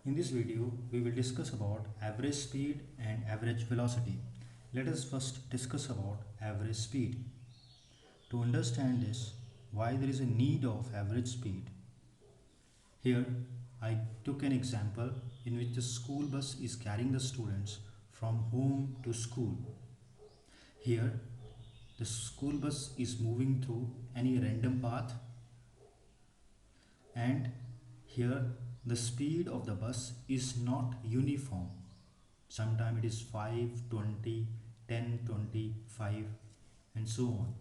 In this video, we will discuss about average speed and average velocity. Let us first discuss about average speed. To understand this, why there is a need of average speed. Here, I took an example in which the school bus is carrying the students from home to school. Here, the school bus is moving through any random path, and here the speed of the bus is not uniform. Sometimes it is 5, 20, 10, 25, and so on.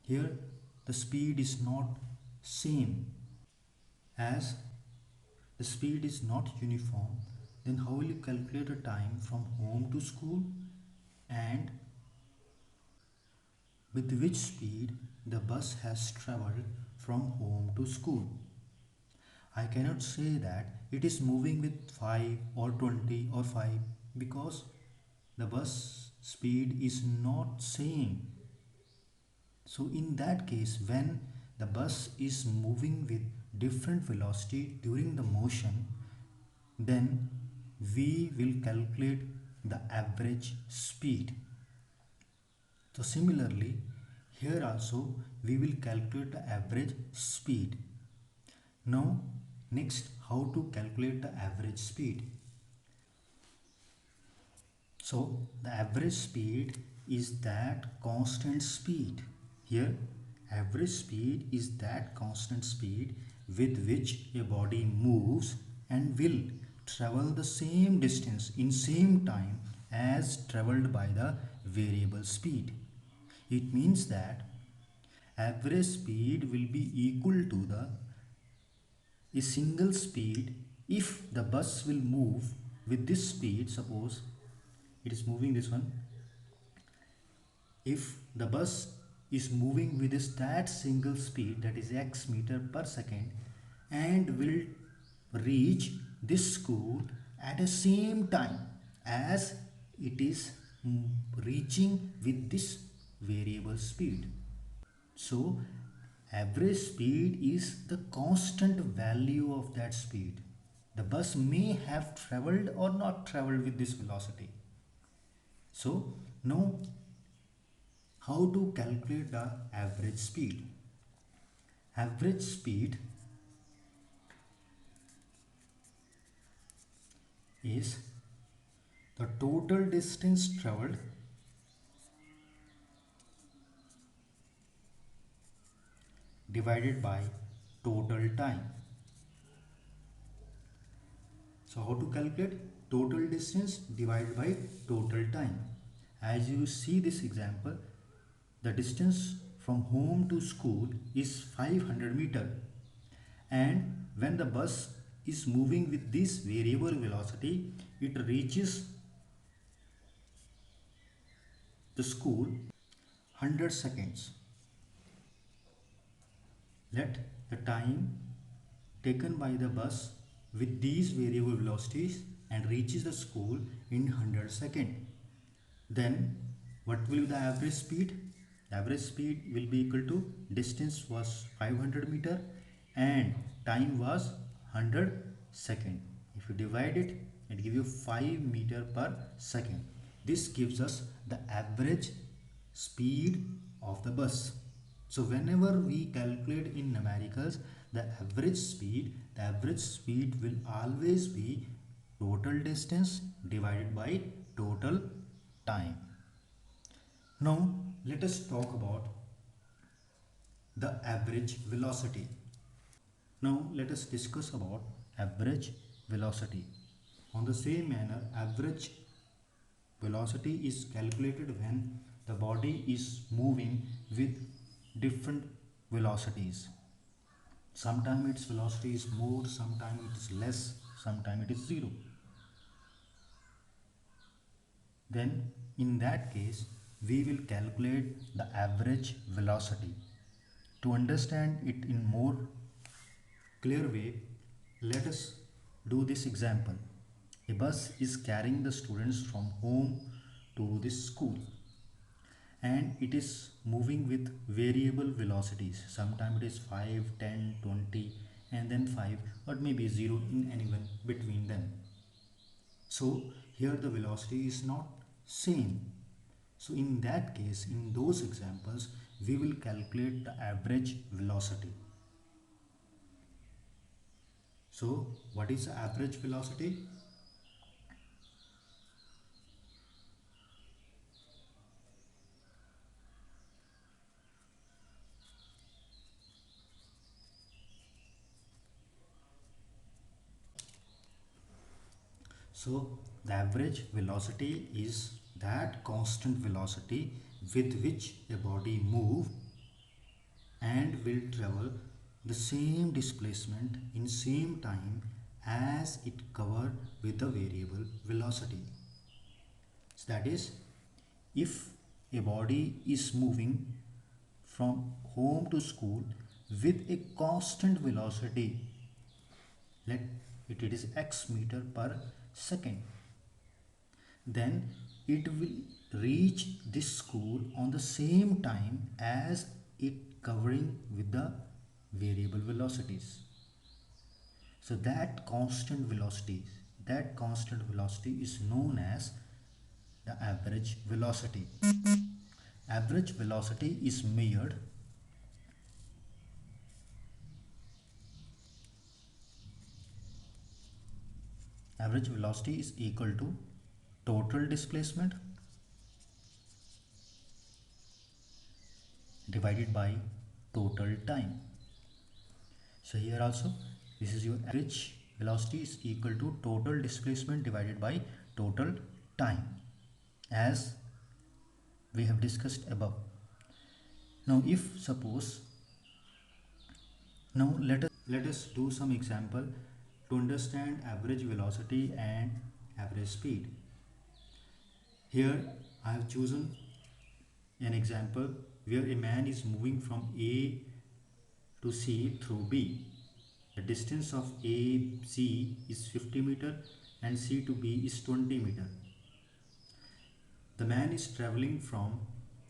Here the speed is not same. As the speed is not uniform, then how will you calculate the time from home to school, and with which speed the bus has traveled from home to school? I cannot say that it is moving with 5 or 20 or 5 because the bus speed is not same. So in that case, when the bus is moving with different velocity during the motion, then we will calculate the average speed. So similarly, here also we will calculate the average speed. Now next, how to calculate the average speed? So the average speed is that constant speed. Here average speed is that constant speed with which a body moves and will travel the same distance in same time as traveled by the variable speed. It means that average speed will be equal to the a single speed if the bus will move with this speed. Suppose it is moving this one. If the bus is moving with this that single speed, that is x meter per second, and will reach this school at the same time as it is reaching with this variable speed. So average speed is the constant value of that speed. The bus may have traveled or not traveled with this velocity. So now how to calculate the average speed? Average speed is the total distance traveled divided by total time. So how to calculate? Total distance divided by total time. As you see this example, the distance from home to school is 500 meter, and when the bus is moving with this variable velocity, it reaches the school 100 seconds. Let the time taken by the bus with these variable velocities and reaches the school in 100 seconds. Then what will be the average speed? The average speed will be equal to distance was 500 meter and time was 100 second. If you divide it, it gives you 5 meter per second. This gives us the average speed of the bus. So whenever we calculate in numericals the average speed will always be total distance divided by total time. Now let us talk about the average velocity. Now let us discuss about average velocity. On the same manner, average velocity is calculated when the body is moving with different velocities. Sometimes its velocity is more, sometimes it is less, sometimes it is zero. Then in that case we will calculate the average velocity. To understand it in more clear way, let us do this example. A bus is carrying the students from home to this school, and it is moving with variable velocities. Sometimes it is 5, 10, 20, and then 5, or maybe 0 in anyone between them. So here the velocity is not same. So in that case, in those examples, we will calculate the average velocity. So what is the average velocity? So the average velocity is that constant velocity with which a body move and will travel the same displacement in same time as it cover with the variable velocity. So that is, if a body is moving from home to school with a constant velocity, let it is x meter per second, then it will reach this school on the same time as it covering with the variable velocities. So that constant velocity is known as the average velocity. Average velocity is measured average velocity is equal to total displacement divided by total time. So here also, this is your average velocity is equal to total displacement divided by total time, as we have discussed above. Now if suppose, now let us do some example to understand average velocity and average speed. Here I have chosen an example where a man is moving from A to C through B. The distance of AC is 50 meter and C to B is 20 meter. The man is traveling from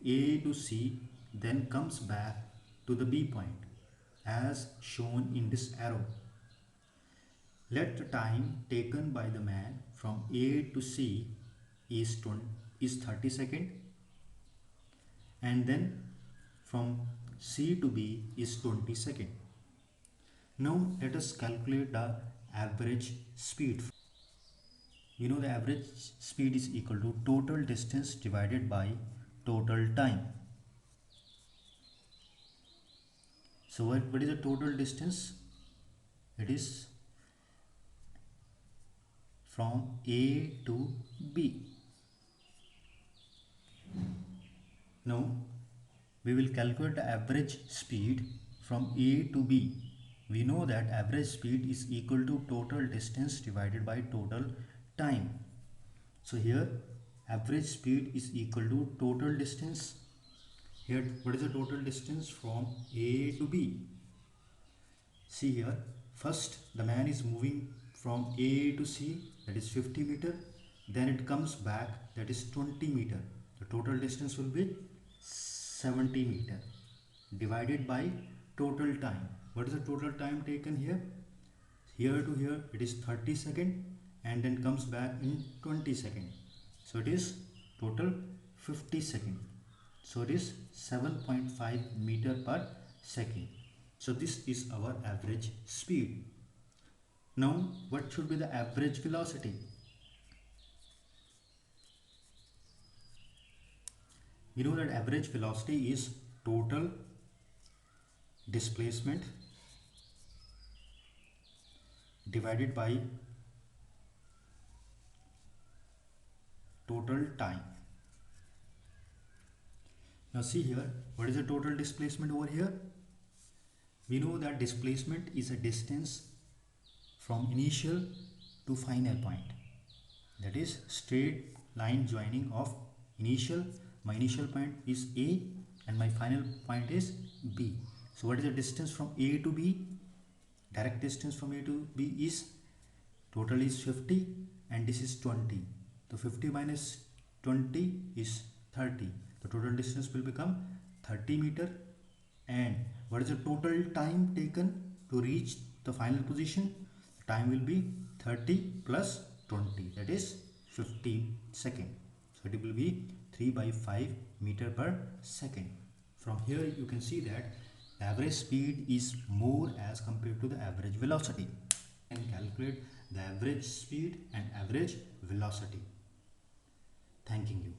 A to C, then comes back to the B point as shown in this arrow. Let the time taken by the man from A to C is 30 seconds, and then from C to B is 20 seconds. Now let us calculate the average speed. You know the average speed is equal to total distance divided by total time. So what is the total distance? It is from A to B. Now we will calculate the average speed from A to B. We know that average speed is equal to total distance divided by total time. So here average speed is equal to total distance. Here what is the total distance from A to B? See here, first the man is moving from A to C, that is 50 meter, then it comes back, that is 20 meter. The total distance will be 70 meter divided by total time. What is the total time taken here? Here to here it is 30 second and then comes back in 20 second. So it is total 50 second. So it is 7.5 meter per second. So this is our average speed. Now what should be the average velocity? You know that average velocity is total displacement divided by total time. Now see here, what is the total displacement over here? We know that displacement is a distance from initial to final point. That is straight line joining of initial. My initial point is A and my final point is B. So what is the distance from A to B? Direct distance from A to B is total is 50 and this is 20. So 50 minus 20 is 30. The total distance will become 30 meter. And what is the total time taken to reach the final position? The time will be 30 plus 20, that is 15 second. So it will be 3 by 5 meter per second. From here you can see that average speed is more as compared to the average velocity, and calculate the average speed and average velocity. Thanking you.